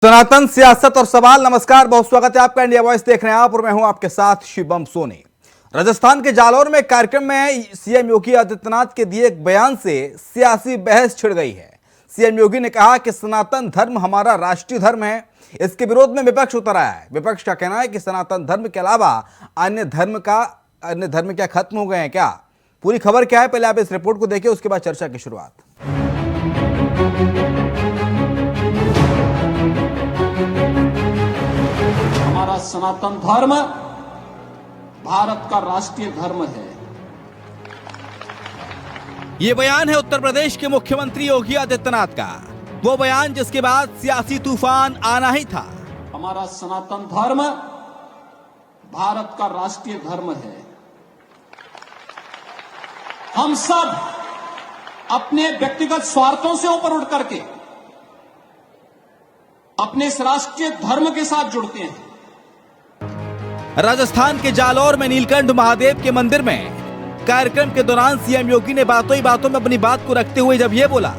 सनातन सियासत और सवाल। नमस्कार, बहुत स्वागत है आपका। इंडिया वॉइस देख रहे हैं आप और मैं हूं आपके साथ शिवम सोनी। राजस्थान के जालौर में कार्यक्रम में सीएम योगी आदित्यनाथ के दिए एक बयान से सियासी बहस छिड़ गई है। सीएम योगी ने कहा कि सनातन धर्म हमारा राष्ट्रीय धर्म है। इसके विरोध में विपक्ष उतर आया है। विपक्ष का कहना है कि सनातन धर्म के अलावा अन्य धर्म क्या खत्म हो गए हैं क्या? पूरी खबर क्या है, पहले आप इस रिपोर्ट को देखिए, उसके बाद चर्चा की शुरुआत। हमारा सनातन धर्म भारत का राष्ट्रीय धर्म है। ये बयान है उत्तर प्रदेश के मुख्यमंत्री योगी आदित्यनाथ का, वो बयान जिसके बाद सियासी तूफान आना ही था। हमारा सनातन धर्म भारत का राष्ट्रीय धर्म है। हम सब अपने व्यक्तिगत स्वार्थों से ऊपर उठ करके अपने इस राष्ट्रीय धर्म के साथ जुड़ते हैं। राजस्थान के जालौर में नीलकंठ महादेव के मंदिर में कार्यक्रम के दौरान सीएम योगी ने बातों ही बातों में अपनी बात को रखते हुए जब यह बोला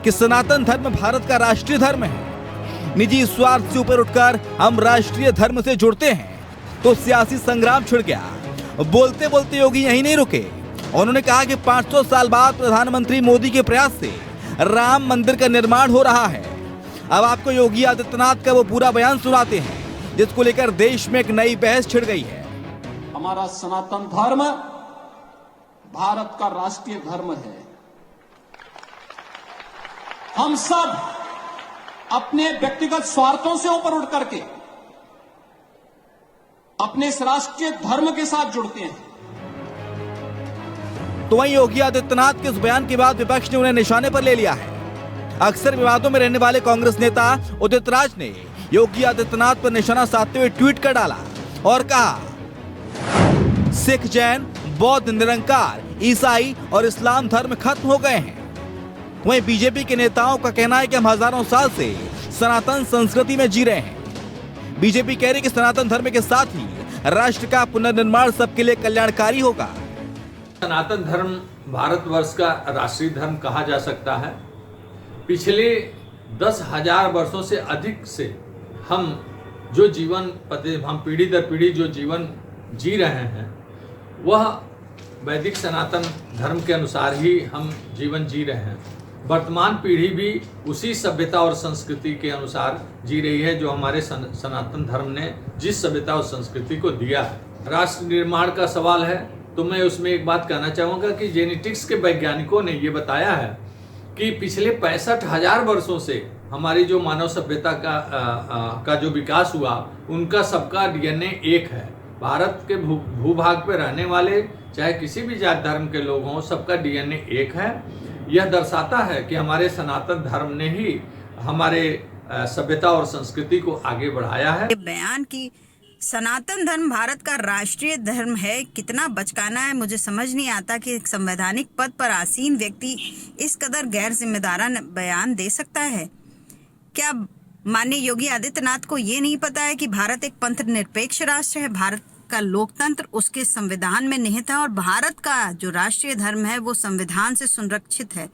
कि सनातन धर्म भारत का राष्ट्रीय धर्म है, निजी स्वार्थ से ऊपर उठकर हम राष्ट्रीय धर्म से जुड़ते हैं, तो सियासी संग्राम छिड़ गया। बोलते बोलते योगी यहीं नहीं रुके। उन्होंने कहा कि 500 साल बाद प्रधानमंत्री मोदी के प्रयास से राम मंदिर का निर्माण हो रहा है। अब आपको योगी आदित्यनाथ का वो पूरा बयान सुनाते हैं जिसको लेकर देश में एक नई बहस छिड़ गई है। हमारा सनातन धर्म भारत का राष्ट्रीय धर्म है। हम सब अपने व्यक्तिगत स्वार्थों से ऊपर उठ करके अपने इस राष्ट्रीय धर्म के साथ जुड़ते हैं। तो वहीं योगी आदित्यनाथ के इस बयान के बाद विपक्ष ने उन्हें निशाने पर ले लिया है। अक्सर विवादों में रहने वाले कांग्रेस नेता उदित राज ने योगी आदित्यनाथ पर निशाना साधते हुए ट्वीट कर डाला और कहा, सिख, जैन, बौद्ध, निरंकार, ईसाई और इस्लाम धर्म खत्म हो गए हैं। वहीं बीजेपी के नेताओं का कहना है कि हम हजारों साल से सनातन संस्कृति में जी रहे हैं। बीजेपी कह रही है कि सनातन धर्म के साथ ही राष्ट्र का पुनर्निर्माण सबके लिए कल्याणकारी होगा। सनातन धर्म भारतवर्ष का राष्ट्रीय धर्म कहा जा सकता है। पिछले 10,000 वर्षों से अधिक से हम जो जीवन हम पीढ़ी दर पीढ़ी जो जीवन जी रहे हैं वह वैदिक सनातन धर्म के अनुसार ही हम जीवन जी रहे हैं। वर्तमान पीढ़ी भी उसी सभ्यता और संस्कृति के अनुसार जी रही है जो हमारे सनातन धर्म ने जिस सभ्यता और संस्कृति को दिया है। राष्ट्र निर्माण का सवाल है तो मैं उसमें एक बात कहना चाहूँगा कि जेनेटिक्स के वैज्ञानिकों ने ये बताया है कि पिछले 65,000 वर्षों से हमारी जो मानव सभ्यता का जो विकास हुआ उनका सबका डीएनए एक है। भारत के भूभाग पे रहने वाले चाहे किसी भी जात धर्म के लोग हों, सबका डीएनए एक है। यह दर्शाता है कि हमारे सनातन धर्म ने ही हमारे सभ्यता और संस्कृति को आगे बढ़ाया है। बयान की सनातन धर्म भारत का राष्ट्रीय धर्म है, कितना बचकाना है। मुझे समझ नहीं आता कि एक संवैधानिक पद पर आसीन व्यक्ति इस कदर गैर जिम्मेदाराना बयान दे सकता है। क्या माननीय योगी आदित्यनाथ को ये नहीं पता है कि भारत एक पंथ निरपेक्ष राष्ट्र है? भारत का लोकतंत्र उसके संविधान में निहित है और भारत का जो राष्ट्रीय धर्म है वो संविधान से संरक्षित है।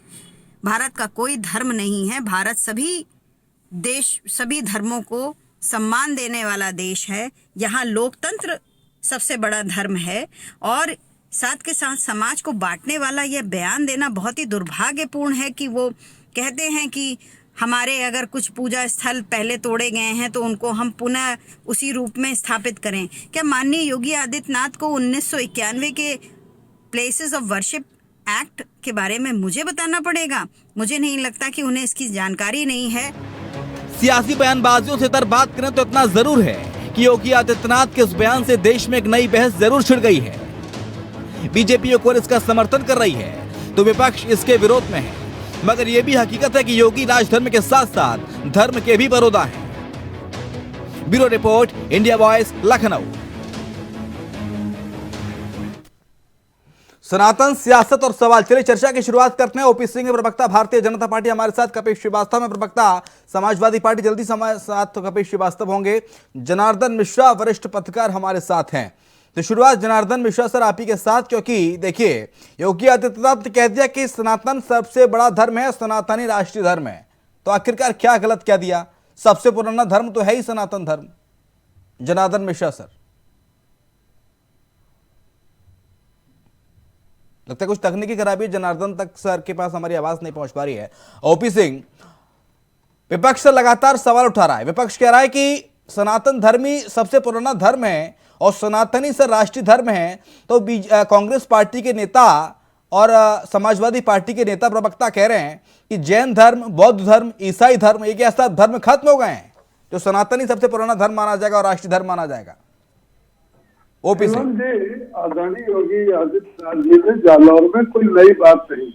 भारत का कोई धर्म नहीं है। भारत सभी धर्मों को सम्मान देने वाला देश है। यहाँ लोकतंत्र सबसे बड़ा धर्म है और साथ के साथ समाज को बांटने वाला यह बयान देना बहुत ही दुर्भाग्यपूर्ण है कि वो कहते हैं कि हमारे अगर कुछ पूजा स्थल पहले तोड़े गए हैं तो उनको हम पुनः उसी रूप में स्थापित करें। क्या माननीय योगी आदित्यनाथ को 1991 के प्लेसेस ऑफ वर्शिप एक्ट के बारे में मुझे बताना पड़ेगा? मुझे नहीं लगता कि उन्हें इसकी जानकारी नहीं है। सियासी बयानबाजियों से तर बात करें तो इतना जरूर है कि योगी आदित्यनाथ के इस बयान से देश में एक नई बहस जरूर छिड़ गई है। बीजेपी और इसका समर्थन कर रही है तो विपक्ष इसके विरोध में है, मगर यह भी हकीकत है कि योगी राजधर्म के साथ साथ धर्म के भी बरोदा हैं। Bureau report, India voice, Lucknow. सनातन सियासत और सवाल। चलिए चर्चा की शुरुआत करते हैं। ओपी सिंह प्रवक्ता भारतीय जनता पार्टी हमारे साथ, कपिल श्रीवास्तव में प्रवक्ता समाजवादी पार्टी जल्दी हमारे साथ कपिल श्रीवास्तव होंगे। जनार्दन मिश्रा वरिष्ठ पत्रकार हमारे साथ हैं। तो शुरुआत जनार्दन मिश्रा सर आप ही के साथ, क्योंकि देखिए योगी आदित्यनाथ ने कह दिया कि सनातन सबसे बड़ा धर्म है, सनातनी राष्ट्रीय धर्म है, तो आखिरकार क्या गलत क्या दिया? सबसे पुराना धर्म तो है ही सनातन धर्म। जनार्दन मिश्रा सर, लगता है कुछ तकनीकी खराबी, जनार्दन तक सर के पास हमारी आवाज नहीं पहुंच पा रही है। ओपी सिंह, विपक्ष से लगातार सवाल उठा रहा है। विपक्ष कह रहा है कि सनातन धर्म ही सबसे पुराना धर्म है और सनातनी सर राष्ट्रीय धर्म है। तो कांग्रेस पार्टी के नेता और समाजवादी पार्टी के नेता प्रवक्ता कह रहे हैं कि जैन धर्म, बौद्ध धर्म, ईसाई धर्म, एक ऐसा धर्म खत्म हो गए हैं जो सनातनी सबसे पुराना धर्म माना जाएगा और राष्ट्रीय धर्म माना जाएगा। ओपी सिंह जी, आदरणीय योगी आदित्यनाथ जी ने जालौर में कोई नई बात नहीं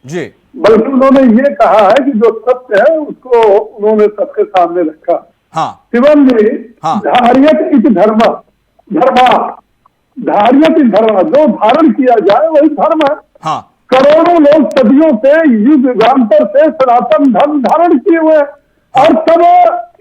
जी, बल्कि उन्होंने ये कहा है कि जो सत्य है उसको उन्होंने सबके सामने रखा। हाँ शिवम जी, हाँ। धार्यत इति धर्म, धार्यत इति धर्म, जो धारण किया जाए वही धर्म है। हाँ, करोड़ों लोग सदियों से, युग युगांतर से सनातन धर्म धारण किए हुए हैं। और तब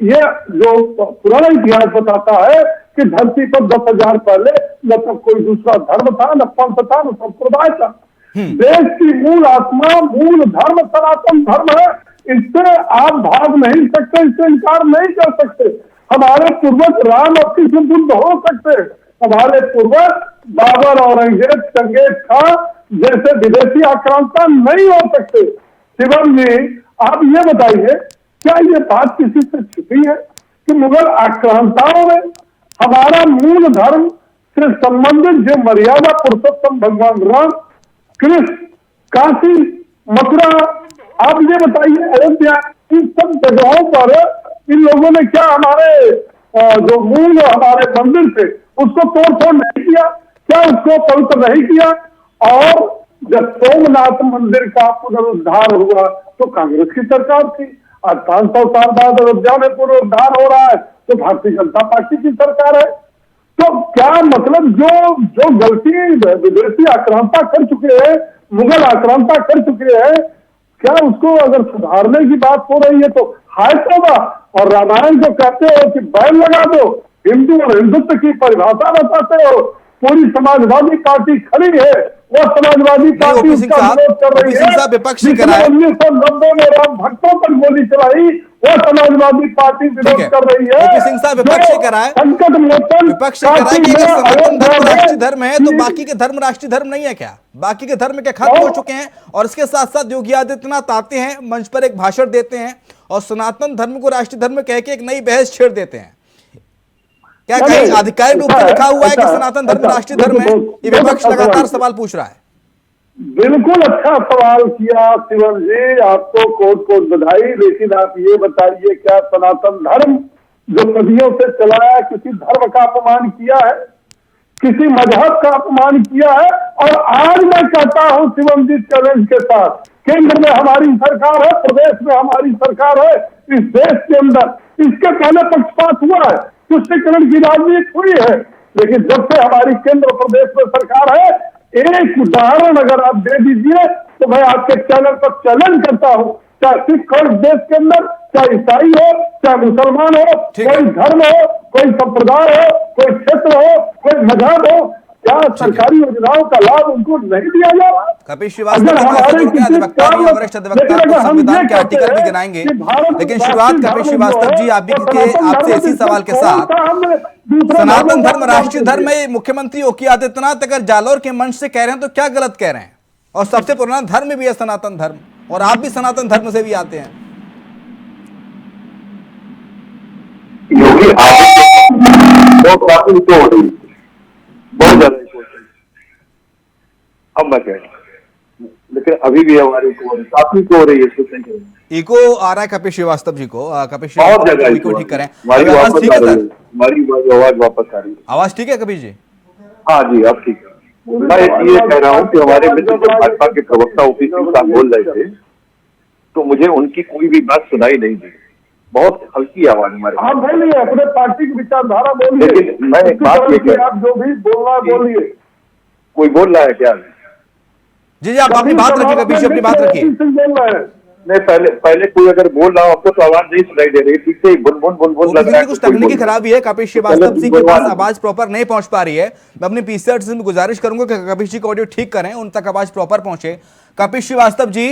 ये जो पुराना इतिहास बताता है कि धरती पर 10,000 पहले न तो कोई दूसरा धर्म था, न पंथ था, न संप्रदाय था। देश की मूल आत्मा, मूल धर्म सनातन धर्म है। इससे आप भाग नहीं सकते, इससे इनकार नहीं कर सकते। हमारे पूर्वज राम और कृष्ण बुद्ध हो सकते, हमारे पूर्वज बाबर, औरंगजेब, चंगेज खां जैसे विदेशी आक्रांता नहीं हो सकते। शिवम जी, आप ये बताइए, क्या ये बात किसी से छुपी है कि मुगल आक्रांताओं ने हमारा मूल धर्म से संबंधित जो मर्यादा पुरुषोत्तम भगवान राम, कृष्ण, काशी, मथुरा, आप ये बताइए अयोध्या, इन सब जगहों पर इन लोगों ने क्या हमारे जो मूल हमारे मंदिर थे उसको तोड़ फोड़ नहीं किया? क्या उसको पवित्र नहीं किया? और जब सोमनाथ मंदिर का पुनरुद्धार हुआ तो कांग्रेस की सरकार थी। आज 500 साल बाद अयोध्या में पुनरुद्धार हो रहा है तो भारतीय जनता पार्टी की सरकार है। तो क्या मतलब जो गलती विदेशी आक्रांता कर चुके हैं, मुगल आक्रांता कर चुके हैं, क्या उसको अगर सुधारने की बात हो रही है तो हाय तौबा। और रामायण जो कहते हो कि बैन लगा दो, हिंदू और हिंदुत्व की परिभाषा बताते हो, पूरी समाजवादी पार्टी खड़ी है, वो समाजवादी पार्टी उसका विरोध कर रही है। विपक्षी 1990 में राम भक्तों पर गोली चलाई, वो समाजवादी पार्टी विरोध कर रही है। ओपी सिंह साहब, विपक्षी कह रहा है, संकट मोचन विपक्षी कह रहा है कि अगर सनातन धर्म राष्ट्रीय धर्म है तो बाकी के धर्म राष्ट्रीय धर्म नहीं है क्या? बाकी के धर्म क्या खत्म हो चुके हैं? और इसके साथ साथ योगी आदित्यनाथ आते हैं, मंच पर एक भाषण देते हैं और सनातन धर्म को राष्ट्रीय धर्म कह के एक नई बहस छेड़ देते हैं। क्या कहीं आधिकारिक रूप से लिखा हुआ है कि सनातन धर्म राष्ट्रीय धर्म है? ये विपक्ष लगातार सवाल पूछ रहा है। बिल्कुल अच्छा सवाल किया शिवम जी, आपको कोट कोट बधाई। लेकिन आप ये बताइए, क्या सनातन धर्म जो सदियों से चला है किसी धर्म का अपमान किया है? किसी मजहब का अपमान किया है? और आज मैं कहता हूं शिवम जी चैलेंज के साथ, केंद्र में हमारी सरकार है, प्रदेश में हमारी सरकार है, इस देश के अंदर इसके पहले पक्षपात हुआ है, तुष्टीकरण की राजनीति हुई है। लेकिन जब से हमारी केंद्र प्रदेश में सरकार है, एक उदाहरण अगर आप दे दीजिए तो मैं आपके चैनल पर चैलेंज करता हूं, चाहे सिख हो देश के अंदर, चाहे ईसाई हो, चाहे मुसलमान हो, कोई धर्म हो, कोई संप्रदाय हो, कोई क्षेत्र हो, कोई मजहब हो, क्या सरकारी योजनाओं का लाभ उनको नहीं दिया जा रहा? कपिल श्रीवास्तव अधिवक्ता भी, वरिष्ठ अधिवक्ता, आपको संविधान के आर्टिकल भी गिनाएंगे, लेकिन शुरुआत कपिल श्रीवास्तव जी आप भी आपसे इसी सवाल के साथ, सनातन धर्म राष्ट्रीय धर्म है, मुख्यमंत्री योगी आदित्यनाथ अगर जालौर के मंच से कह रहे हैं तो क्या गलत कह रहे हैं? और सबसे पुराना धर्म भी है सनातन धर्म, और आप भी सनातन धर्म से भी आते हैं। योगी बहुत बातें तो हो रही, बहुत ज्यादा अब मैं कह रहा हूँ, लेकिन अभी भी हमारे काफी को हो रही है। इको आ रहा है कपिल श्रीवास्तव जी को, कपिल बहुत जगह इको ठीक करें। हमारी आवाज ठीक है सर? हमारी आवाज वापस आ रही है? आवाज ठीक है कपिल जी? हाँ जी, अब ठीक है। मैं ये कह रहा हूँ कि हमारे मित्र भाजपा के प्रवक्ता ओपी सिंह साहब बोल रहे थे तो मुझे उनकी कोई भी बात सुनाई नहीं दी, बहुत हल्की आवाज हमारे। आप बोलिए, अपने पार्टी की विचारधारा बोलिए, लेकिन मैं एक बात ये कह, आप जो भी बोलना बोलिए। कोई बोल रहा है क्या? जी आप अपनी बात रखिए, कपिल जी अपनी बात रखिए। नहीं, पहले कोई अगर बोल रहा हो आपको तो आवाज नहीं सुनाई दे रही, ठीक से बुन बुन बुन बुन लग रहा है। कुछ तकनीकी खराबी है, कपिल श्रीवास्तव जी के पास आवाज प्रॉपर नहीं पहुंच पा रही है। मैं अपनी पीसीआर से गुजारिश करूंगा कि कपिल जी का ऑडियो ठीक करें, उन तक आवाज प्रॉपर पहुंचे। कपिल श्रीवास्तव जी,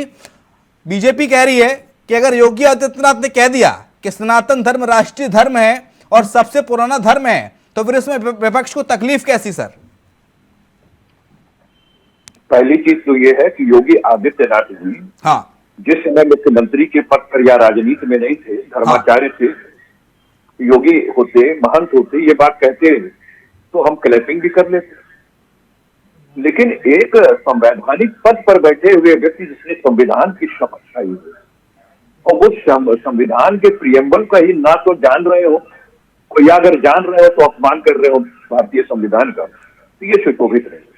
बीजेपी कह रही है कि अगर योगी आदित्यनाथ ने कह दिया कि सनातन धर्म राष्ट्रीय धर्म है और सबसे पुराना धर्म है, तो फिर इसमें विपक्ष को तकलीफ कैसी सर? पहली चीज तो ये है कि योगी आदित्यनाथ जी हाँ जिस समय मुख्यमंत्री के पद पर या राजनीति में नहीं थे, धर्माचार्य थे, योगी होते, महंत होते, ये बात कहते तो हम क्लैपिंग भी कर लेते। लेकिन एक संवैधानिक पद पर बैठे हुए व्यक्ति जिसने संविधान की शपथ खाई है और वो संविधान के प्रियम्बल का ही ना तो जान रहे हो, या अगर जान रहे हो तो अपमान कर रहे हो भारतीय संविधान का, तो ये सुशोभित रहे।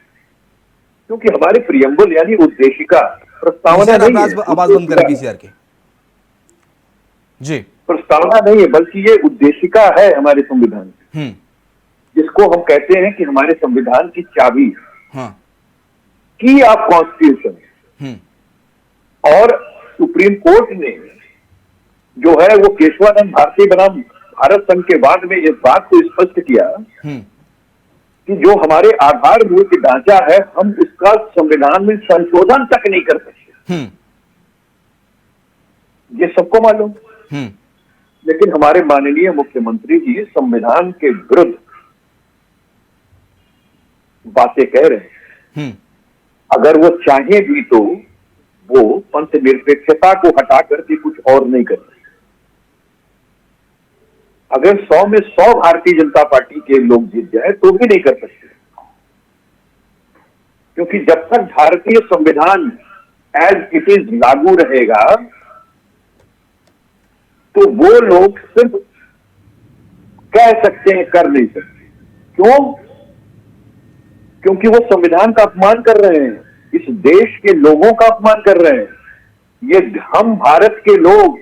क्योंकि हमारे प्रियम्बल यानी उद्देशिका प्रस्तावना नहीं है, आवाज बंद करें पीसीआर की जी, प्रस्तावना नहीं है, बल्कि ये उद्देशिका है हमारे संविधान की, जिसको हम कहते हैं कि हमारे संविधान की चाबी की ऑफ कॉन्स्टिट्यूशन। और सुप्रीम कोर्ट ने जो है वो केशवानंद भारती बनाम भारत संघ के बाद में इस बात को स्पष्ट किया कि जो हमारे आधारभूत ढांचा है हम उसका संविधान में संशोधन तक नहीं कर सकते। ये सबको मालूम। लेकिन हमारे माननीय मुख्यमंत्री जी संविधान के विरुद्ध बातें कह रहे हैं। अगर वो चाहे भी तो वो पंथ निरपेक्षता को हटा करके कुछ और नहीं कर सकते। अगर 100 में 100 भारतीय जनता पार्टी के लोग जीत जाए तो भी नहीं कर सकते, क्योंकि जब तक भारतीय संविधान एज इट इज लागू रहेगा तो वो लोग सिर्फ कह सकते हैं, कर नहीं सकते। क्यों? क्योंकि वो संविधान का अपमान कर रहे हैं, इस देश के लोगों का अपमान कर रहे हैं। ये हम भारत के लोग,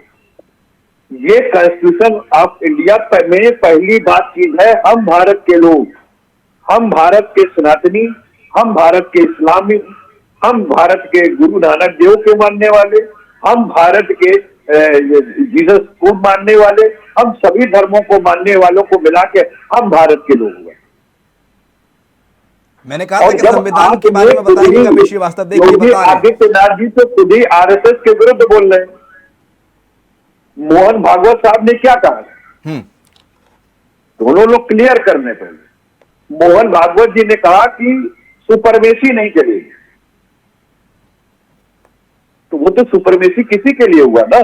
ये कॉन्स्टिट्यूशन ऑफ इंडिया में पहली बातचीत है, हम भारत के लोग, हम भारत के सनातनी, हम भारत के इस्लामी, हम भारत के गुरु नानक देव के मानने वाले, हम भारत के जीसस को मानने वाले, हम सभी धर्मों को मानने वालों को मिला के हम भारत के लोग हुए। मैंने कहा था कि संविधान के बारे में बताइए कपिल श्रीवास्तव, देखिए बता रहे हैं आदित्यनाथ जी तो खुद ही आरएसएस के विरुद्ध बोल रहे हैं। मोहन भागवत साहब ने क्या कहा? दोनों लोग क्लियर करने पड़े। मोहन भागवत जी ने कहा कि सुपरमेसी नहीं चलेगी, तो वो तो सुपरमेसी किसी के लिए हुआ ना।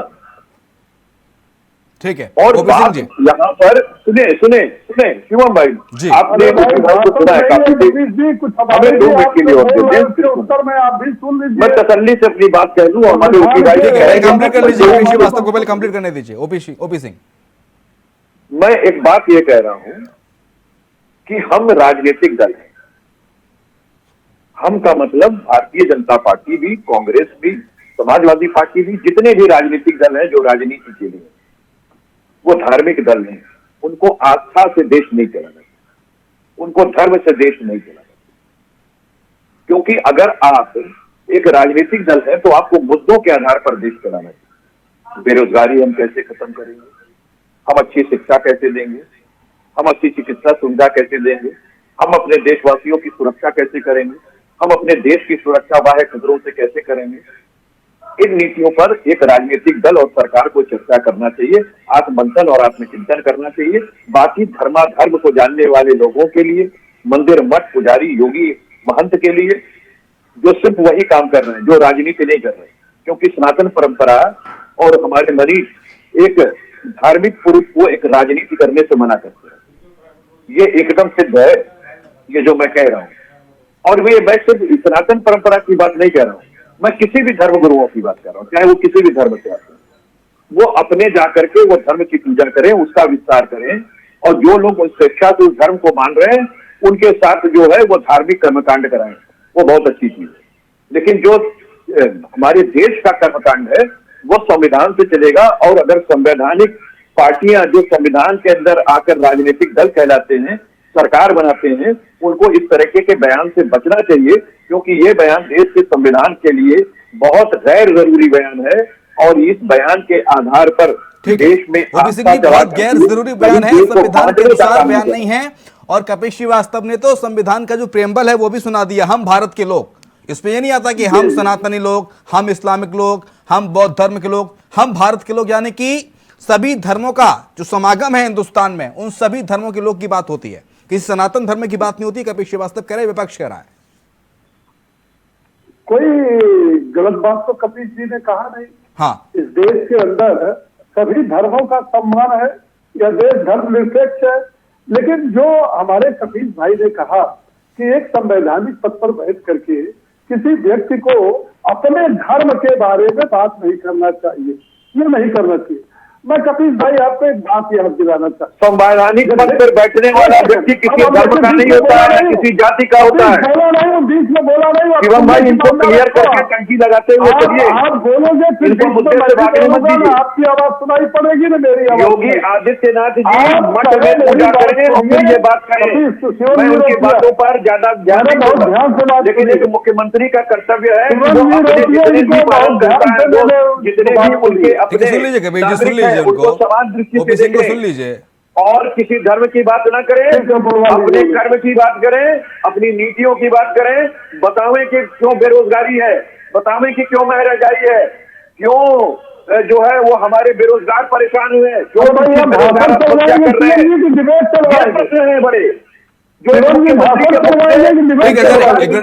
ठीक है। और बात यहाँ पर सुने शिवम भाई, आपने सुना है काफी, हमें 2 मिनट के लिए और उत्तर में आप भी सुन लीजिए, मैं तसल्ली से अपनी बात कह लूं। हमारे ओपी भाई कंप्लीट कर लीजिए, श्रीवास्तव को पहले कंप्लीट करने दीजिए। ओपी सिंह, मैं एक बात ये कह रहा हूं कि हम राजनीतिक दल हैं। हम का मतलब भारतीय जनता पार्टी भी, कांग्रेस भी, समाजवादी पार्टी भी, जितने भी राजनीतिक दल हैं जो राजनीति के लिए, वो धार्मिक दल हैं। उनको आस्था से देश नहीं चलाना, उनको धर्म से देश नहीं चलाना। क्योंकि अगर आप एक राजनीतिक दल है तो आपको मुद्दों के आधार पर देश चलाना चाहिए। बेरोजगारी हम कैसे खत्म करेंगे, हम अच्छी शिक्षा कैसे देंगे, हम अच्छी चिकित्सा सुविधा कैसे देंगे, हम अपने देशवासियों की सुरक्षा कैसे करेंगे, हम अपने देश की सुरक्षा बाह्य खतरों से कैसे करेंगे। इन नीतियों पर एक राजनीतिक दल और सरकार को चर्चा करना चाहिए, आत्ममंथन और आत्मचिंतन करना चाहिए। बाकी धर्माधर्म को जानने वाले लोगों के लिए, मंदिर मठ पुजारी योगी महंत के लिए, जो सिर्फ वही काम कर रहे हैं, जो राजनीति नहीं कर रहे हैं। क्योंकि सनातन परंपरा और हमारे मनीष एक धार्मिक पुरुष को एक राजनीति करने से मना करते हैं। ये एकदम सिद्ध है, ये जो मैं कह रहा हूँ। और मैं सिर्फ सनातन परंपरा की बात नहीं कह रहा हूँ, मैं किसी भी धर्म गुरुओं की बात कर रहा हूँ, चाहे वो किसी भी धर्म से आते हैं। वो अपने जाकर के वो धर्म की पूजा करें, उसका विस्तार करें, और जो लोग स्वेच्छा से उस धर्म को मान रहे हैं उनके साथ जो है वो धार्मिक कर्मकांड कराएं, वो बहुत अच्छी चीज है। लेकिन जो हमारे देश का कर्मकांड है वो संविधान से चलेगा। और अगर संवैधानिक पार्टियां जो संविधान के अंदर आकर राजनीतिक दल कहलाते हैं, सरकार बनाते हैं, उनको इस तरीके के बयान से बचना चाहिए, क्योंकि ये बयान देश के संविधान के लिए बहुत गैर जरूरी बयान है। और इस बयान के आधार पर देश में बहुत गैर जरूरी बयान है, संविधान के अनुसार बयान नहीं है। और कपिल श्रीवास्तव ने तो संविधान का जो प्रेम्बल है वो भी सुना दिया, हम भारत के लोग। इसमें यह नहीं आता कि हम सनातनी लोग, हम इस्लामिक लोग, हम बौद्ध धर्म के लोग, हम भारत के लोग, यानी कि सभी धर्मों का जो समागम है हिंदुस्तान में, उन सभी धर्मों के लोग की बात होती है, किसी सनातन धर्म की बात नहीं होती। कपिल श्रीवास्तव कह रहे हैं, विपक्ष कह रहा है। कोई गलत बात तो कपिल जी ने कहा नहीं। हाँ, इस देश के अंदर सभी धर्मों का सम्मान है, यह देश धर्मनिरपेक्ष है। लेकिन जो हमारे कपिल भाई ने कहा कि एक संवैधानिक पद पर बैठ करके किसी व्यक्ति को अपने धर्म के बारे में बात नहीं करना चाहिए, ये नहीं करना चाहिए। मैं कपिल भाई आपको एक बात याद दिलाना चाहता हूँ, संवैधानिक पद पर बैठने वाला व्यक्ति किसी धर्म का नहीं होता है, किसी जाति का होता है। बोला नहीं, बीच में बोला नहीं। शिवम भाई, इनको क्लियर करके टंकी लगाते हुए चलिए। आप बोलोगे फिर इनको मुद्दे से भागने मत दीजिए। आपकी आवाज सुनाई पड़ेगी ना, मेरी आवाज। योगी आदित्यनाथ जी मठ में पूजा करें और फिर ये बात करें। मैं उनकी बातों पर ज्यादा ध्यान नहीं दूंगा, लेकिन एक मुख्यमंत्री का कर्तव्य है कि वो अपने जितने भी पालन करता है, वो जितने भी उनके अपने उनको समान दृष्टि से को सुन लीजिए और किसी धर्म की बात ना करें, अपने कर्म की बात करें, अपनी नीतियों की बात करें। बतावें कि क्यों बेरोजगारी है, बतावें कि क्यों महंगाई है, क्यों जो है वो हमारे बेरोजगार परेशान हुए, क्यों बेरोजगार आत्महत्या कर रहे हैं, प्रश्न हैं बड़े जो मुख्यमंत्री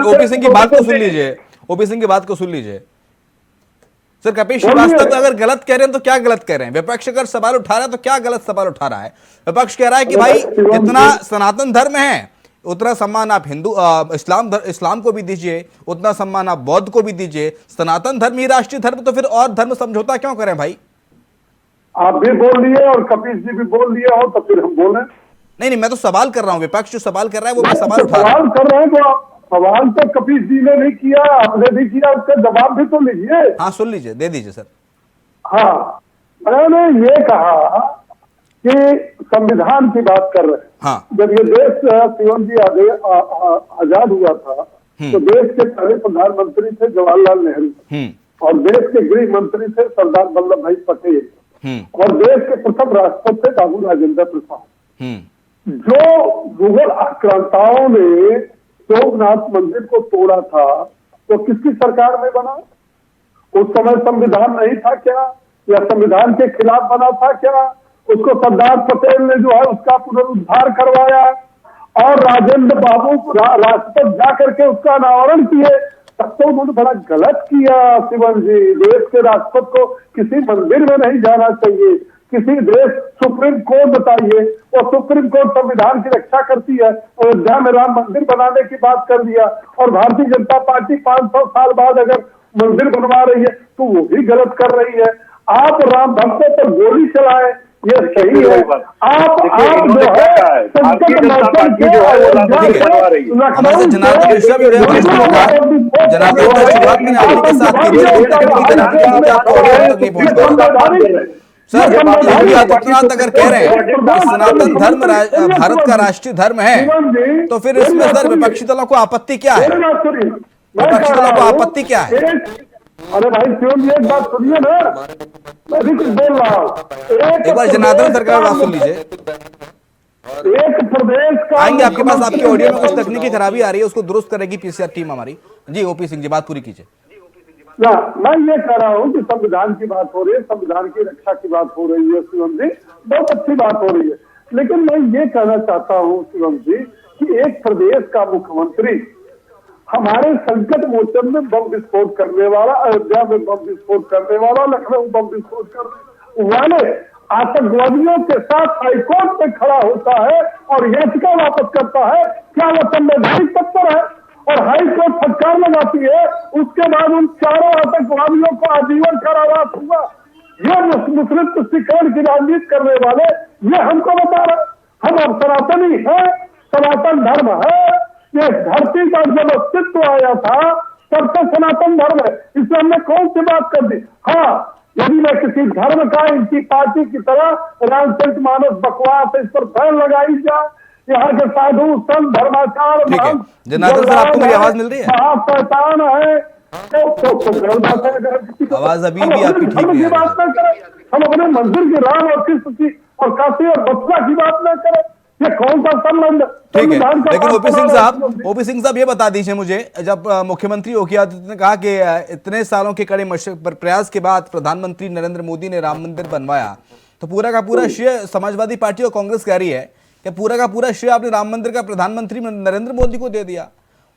ओपी सिंह की बात को सुन लीजिए। ओपी सिंह की बात को सुन लीजिए। सर, कपिल श्रीवास्तव अगर गलत कह रहे हैं तो क्या गलत कह रहे हैं? विपक्ष अगर सवाल उठा रहा है तो क्या गलत सवाल उठा रहा है? विपक्ष कह रहा है कि भाई जितना सनातन धर्म है उतना सम्मान आप इस्लाम को भी दीजिए, उतना सम्मान आप बौद्ध को भी दीजिए। सनातन धर्म ही राष्ट्रीय धर्म, तो फिर और धर्म समझौता क्यों करें भाई? आप भी बोल लिए और कपिल जी भी बोल लिए हो, तो फिर हम बोले नहीं, मैं तो सवाल कर रहा हूं। विपक्ष जो सवाल कर रहा है वो मैं सवाल उठा रहा हूं। कर रहे हैं तो सवाल तो कपिल जी ने नहीं किया, आपने भी किया, उसका जवाब भी तो लीजिए। हाँ, सुन लीजिए, दे दीजिए सर। हाँ, मैंने ये कहा कि संविधान की बात कर रहे हैं। हाँ। जब ये देश शिवम जी आजाद हुआ था तो देश के पहले प्रधानमंत्री थे जवाहरलाल नेहरू और देश के गृह मंत्री थे सरदार वल्लभ भाई पटेल और देश के प्रथम राष्ट्रपति थे बाबू राजेंद्र प्रसाद। जो मुगल आक्रांताओं ने सोमनाथ मंदिर को तोड़ा था तो किसकी सरकार में बना? उस समय संविधान नहीं था क्या, या संविधान के खिलाफ बना था क्या? उसको सरदार पटेल ने जो है उसका पुनरुद्धार करवाया और राजेंद्र बाबू राष्ट्रपति जाकर के उसका अनावरण किए। तब तो उन्होंने बड़ा गलत किया शिवम जी। देश के राष्ट्रपति को किसी मंदिर में नहीं जाना चाहिए, किसी देश सुप्रीम कोर्ट बताइए, और सुप्रीम कोर्ट संविधान की रक्षा करती है। अयोध्या में राम मंदिर बनाने की बात कर दिया और भारतीय जनता पार्टी 500 साल बाद अगर मंदिर बनवा रही है तो वो भी गलत कर रही है। आप राम भक्तों पर गोली चलाए, ये सही है। आप जो है सर, योगी आदित्यनाथ अगर कह रहे हैं कि सनातन धर्म भारत का राष्ट्रीय धर्म है, तो फिर इसमें सर विपक्षी दलों को आपत्ति क्या है? विपक्षी दलों को आपत्ति क्या है? अरे भाई शिवम जी, एक बात सुनिए ना, मैं भी कुछ बोल रहा हूँ। एक बार जनार्दन सरकार बात सुन लीजिए। एक प्रदेश का आएंगे आपके पास, आपके ऑडियो में कुछ तकनीकी खराबी आ रही है, उसको दुरुस्त करेगी पीसीआर टीम हमारी। जी ओपी सिंह जी, बात पूरी कीजिए। ना, मैं ये कह रहा हूँ कि संविधान की बात हो रही है, संविधान की रक्षा की बात हो रही है शिवम जी, बहुत अच्छी बात हो रही है। लेकिन मैं ये कहना चाहता हूँ शिवम जी कि एक प्रदेश का मुख्यमंत्री हमारे संकट मोचन में बम विस्फोट करने वाला, अयोध्या में बम विस्फोट करने वाला, लखनऊ बम विस्फोट करने वाले आतंकवादियों के साथ हाईकोर्ट में खड़ा होता है और याचिका वापस करता है, क्या वो संवैधानिक तत्पर है? और हाईकोर्ट फटकार लगाती है, उसके बाद उन चारों आतंकवादियों को आजीवन कारावास हुआ। ये मुस्लिम तुष्टिकरण की राजनीति करने वाले ये हमको बता रहे, हम अब सनातनी है, सनातन धर्म है, ये धरती का जब अस्तित्व आया था तब से सनातन धर्म है, इसमें हमने कौन सी बात कर दी? हाँ, यदि मैं किसी धर्म का इनकी पार्टी की तरह रामचरित मानस बकवास इस पर बैन लगाई जाए, यहाँ के साधु संत धर्माचार जनार्दन सर, आपको मेरी आवाज मिल रही है? महापहचान है आवाज अभी भी आपकी ठीक नहीं बात ना करें, हम अपने मंदिर की राम और कृष्ण की और काशी और मथुरा की बात ना करें, ये कौन सा संबंध? ठीक है, लेकिन ओपी सिंह साहब ये बता दीजिए मुझे, जब मुख्यमंत्री योगी आदित्यनाथ ने कहा कि इतने सालों के कड़े प्रयास के बाद प्रधानमंत्री नरेंद्र मोदी ने राम मंदिर बनवाया, तो पूरा का पूरा श्रेय समाजवादी पार्टी और कांग्रेस कह रही है कि पूरा का पूरा श्रेय आपने राम मंदिर का प्रधानमंत्री नरेंद्र मोदी को दे दिया।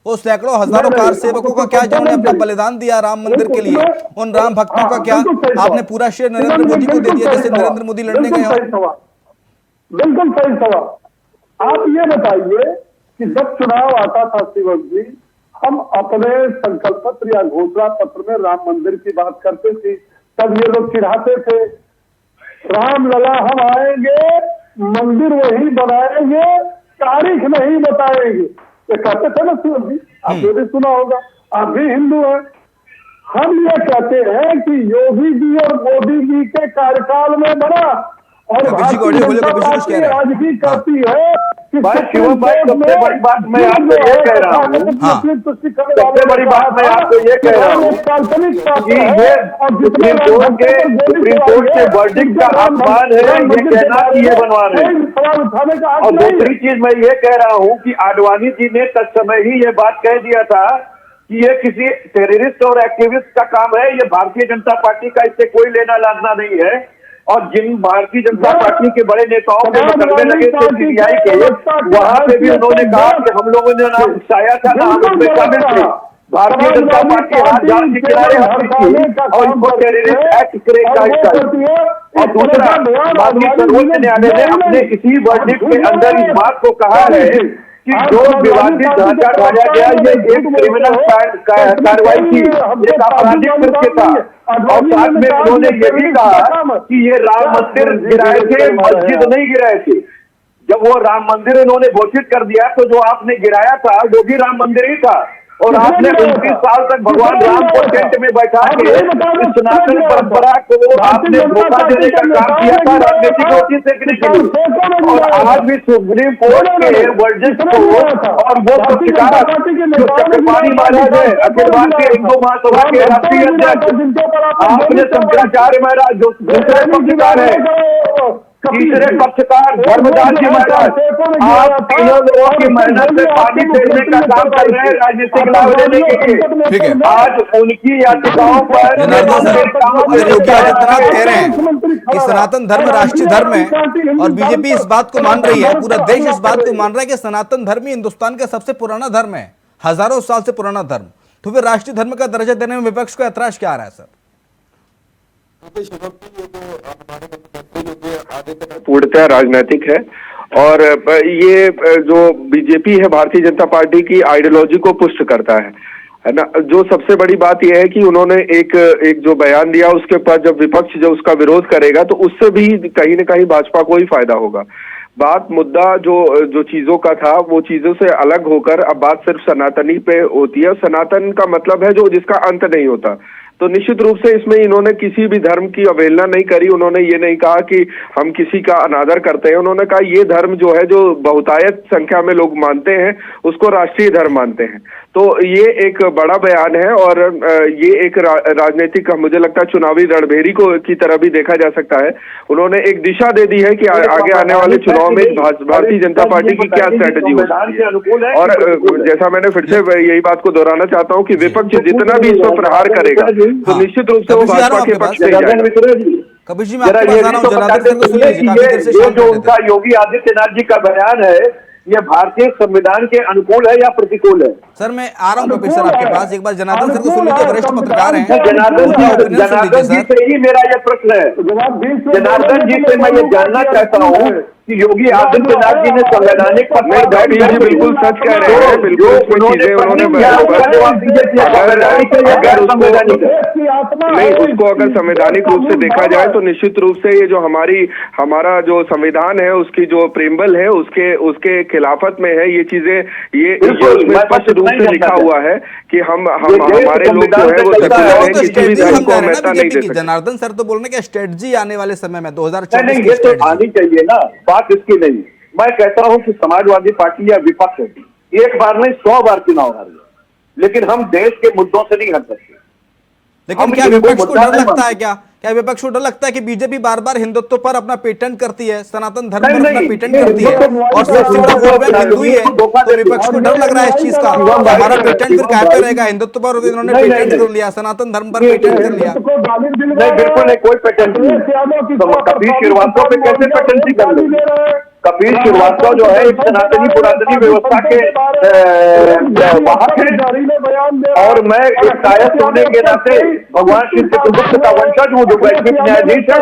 वो सैकड़ों हजारों कार सेवकों का क्या, जिन्होंने अपना बलिदान दिया राम मंदिर के लिए, उन राम भक्तों का क्या, आपने पूरा श्रेय नरेंद्र मोदी को दे दिया जैसे नरेंद्र मोदी लड़ने गए हो। बिल्कुल सही सवाल। आप ये बताइए कि जब चुनाव आता था शिवम जी, हम अपने संकल्प पत्र या घोषणा पत्र में राम मंदिर की बात करते थे, तब ये लोग चिढ़ाते थे राम लला हम आएंगे, मंदिर वही बनाएंगे, तारीख नहीं बताएंगे, ये कहते थे ना शिवम जी, आपने भी सुना होगा, आप भी हिंदू हैं। हम ये कहते हैं कि योगी जी और मोदी जी के कार्यकाल में बना, और भारतीय जनता पार्टी आज भी कहती है कि शिवम भाई सबसे बड़ी बात मैं आपको ये कह रहा हूँ, सबसे बड़ी बात मैं आपको ये कह रहा हूँ कि ये सुप्रीम कोर्ट के वर्डिक्ट का अपमान है ये कहना कि ये बनवा रहे हैं। और दूसरी चीज मैं ये कह रहा हूँ कि आडवाणी जी ने तत्समय ही ये बात कह दिया था कि ये किसी टेररिस्ट और एक्टिविस्ट का काम है, ये भारतीय जनता पार्टी का इससे कोई लेना लादना नहीं है। और जिन भारतीय जनता पार्टी के बड़े नेताओं के मुकदमे लगे थे सीबीआई के, वहां पे भी उन्होंने कहा कि हम लोगों ने नाम उठाया था, नाम उसमें शामिल थे। भारतीय जनता पार्टी हाथ जान के किनारे हटी थी और इनको टेररिस्ट एक्ट का हिस्सा है। और दूसरा, माननीय सर्वोच्च न्यायालय ने अपने इसी वर्डिक्ट के अंदर इस बात को कहा है कि जो विवादित ढांचा ढाया गया ये एक क्रिमिनल कार्रवाई थी, एक आपराधिक कृत्य था। और साथ में उन्होंने ये भी कहा कि ये राम मंदिर गिराए थे, मस्जिद नहीं गिराए थे। जब वो राम मंदिर उन्होंने घोषित कर दिया तो जो आपने गिराया था वो भी राम मंदिर ही था। और आपने 29 साल तक भगवान राम को टेंट में बैठा के सनातन परंपरा को आपने धोखा देने का काम किया था राजनीतिक रोटी सेकने के लिए। और आज भी सुप्रीम कोर्ट के वर्जिश को और वो पत्रकार जो चक्रपाणी महाराज है, अखिल भारतीय हिंदू महासभा के राष्ट्रीय अध्यक्ष, आपने शंकराचार्य महाराज जो दूसरे पत्रकार है, तीसरे पक्षकार धर्मदास जी महाराज, आप तीनों लोगों की मेहनत से पानी फेरने का काम कर रहे हैं राजनीतिक लाभ लेने के लिए। आज उनकी याचिकाओं पर योगी आदित्यनाथ कह रहे हैं कि सनातन धर्म राष्ट्रीय धर्म है और बीजेपी इस बात को मान रही है, पूरा देश इस बात को मान रहा है कि सनातन धर्म ही हिंदुस्तान का सबसे पुराना धर्म है, हजारों साल से पुराना धर्म। तो फिर राष्ट्रीय धर्म का दर्जा देने में विपक्ष को ऐतराज क्या आ रहा है सर? पूर्णतः राजनीतिक है और ये जो बीजेपी है भारतीय जनता पार्टी की आइडियोलॉजी को पुष्ट करता है ना। जो सबसे बड़ी बात यह है कि उन्होंने एक जो बयान दिया उसके ऊपर जब विपक्ष जो उसका विरोध करेगा तो उससे भी कहीं ना कहीं भाजपा को ही फायदा होगा। बात मुद्दा जो चीजों का था वो चीजों से अलग होकर अब बात सिर्फ सनातनी पे होती है। सनातन का मतलब है जो जिसका अंत नहीं होता। तो निश्चित रूप से इसमें इन्होंने किसी भी धर्म की अवहेलना नहीं करी। उन्होंने ये नहीं कहा कि हम किसी का अनादर करते हैं। उन्होंने कहा ये धर्म जो है जो बहुतायत संख्या में लोग मानते हैं उसको राष्ट्रीय धर्म मानते हैं। तो ये एक बड़ा बयान है और ये एक राजनीतिक मुझे लगता है चुनावी रणभेरी की तरह भी देखा जा सकता है। उन्होंने एक दिशा दे दी है कि आगे आने वाले चुनाव में भारतीय जनता पार्टी की क्या स्ट्रेटेजी हो सकती है। और जैसा मैंने फिर से यही बात को दोहराना चाहता हूँ कि विपक्ष जितना भी इस पर प्रहार करेगा तो निश्चित रूप से वो भाजपा के पक्ष में जाएगा। जो उनका योगी आदित्यनाथ जी का बयान है ये भारतीय संविधान के अनुकूल है या प्रतिकूल है? सर मैं आ रहा हूँ कपिल सर आपके पास, एक बार जनार्दन सर को सुन लीजिए, वरिष्ठ पत्रकार हैं। जनार्दन जी से ही मेरा यह प्रश्न है। जनार्दन जी से मैं ये जानना चाहता हूँ कि योगी आदित्यनाथ जी ने संवैधानिक पद पर बैठ कर बिल्कुल सच कह रहे हैं, बिल्कुल चीजें उन्होंने नहीं उसको अगर संवैधानिक रूप से देखा जाए तो निश्चित रूप से ये जो हमारा जो संविधान है उसकी जो प्रेम्बल है उसके खिलाफत में है ये चीजें। ये उसमें स्पष्ट रूप से लिखा हुआ है कि हमारे लोग जो है वो किसी भी धर्म को मान्यता नहीं दे सकते। जनार्दन सर तो बोल रहे हैं कि स्ट्रेटजी आने वाले समय में 2024 ये तो आनी चाहिए ना, बात इसकी नहीं। मैं कहता हूं कि समाजवादी पार्टी या विपक्ष एक बार नहीं 100 बार चुनाव हार गया, लेकिन हम देश के मुद्दों से नहीं हट सकते। लेकिन क्या विपक्ष को डर लगता है क्या क्या विपक्ष को डर लगता है कि बीजेपी बार बार हिंदुत्व पर अपना पेटेंट करती है, सनातन धर्म पर नहीं, अपना नहीं, पेटेंट ये करती है हिंदुत्व और सबसे बड़ा वोट बैंक हिंदू ही है, तो विपक्ष को डर लग रहा है इस चीज का कि हमारा पेटेंट फिर कहाँ पे रहेगा? हिंदुत्व पर इन्होंने नहीं, पेटेंट नहीं, कर लिया, सनातन धर्म पर पेटेंट कर लिया। नहीं, बिल्कुल नहीं, कोई पेटेंट नहीं। तो कपिल श्रीवास्तव पे कैसे पेटेंट कर ले? कपिल श्रीवास्तव जो है एक सनातनी पुरातनी व्यवस्था के वाहक है, और मैं एक कायस्थ होने के नाते भगवान श्री चित्रगुप्त का वंशज हूँ जो वैश्विक न्यायाधीश है।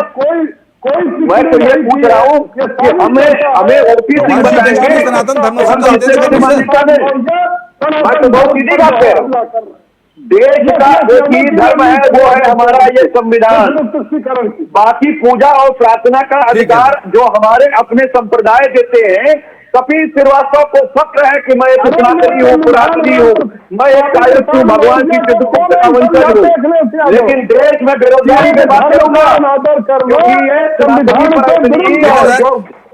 मैं तो ये पूछ रहा हूँ कि हमें ओपी सिंह बताएंगे सनातन धर्म हम इससे मान्यता नहीं। मैं तो बहुत सीधी बात कह रहा हूँ, देश का एक ही धर्म है, वो है हमारा ये संविधान। बाकी पूजा और प्रार्थना का अधिकार जो हमारे अपने संप्रदाय देते हैं। कपिल श्रीवास्तव को फक्र है कि मैं एक सनातनी हूँ, पुरातनी हूँ, मैं एक कायस्थ हूँ, भगवान की चित्रगुप्त का वंशज हूँ, लेकिन देश में बेरोजगारी के बात करूंगा क्योंकि ये सनातनी पुरातनी और जो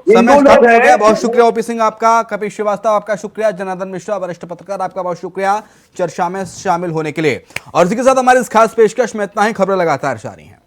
समय खत्म हो गया। बहुत शुक्रिया ओपी सिंह आपका, कपिल श्रीवास्तव आपका शुक्रिया, जनार्दन मिश्रा वरिष्ठ पत्रकार आपका बहुत शुक्रिया चर्चा में शामिल होने के लिए। और इसी के साथ हमारी इस खास पेशकश में इतना ही। खबरें लगातार जारी हैं।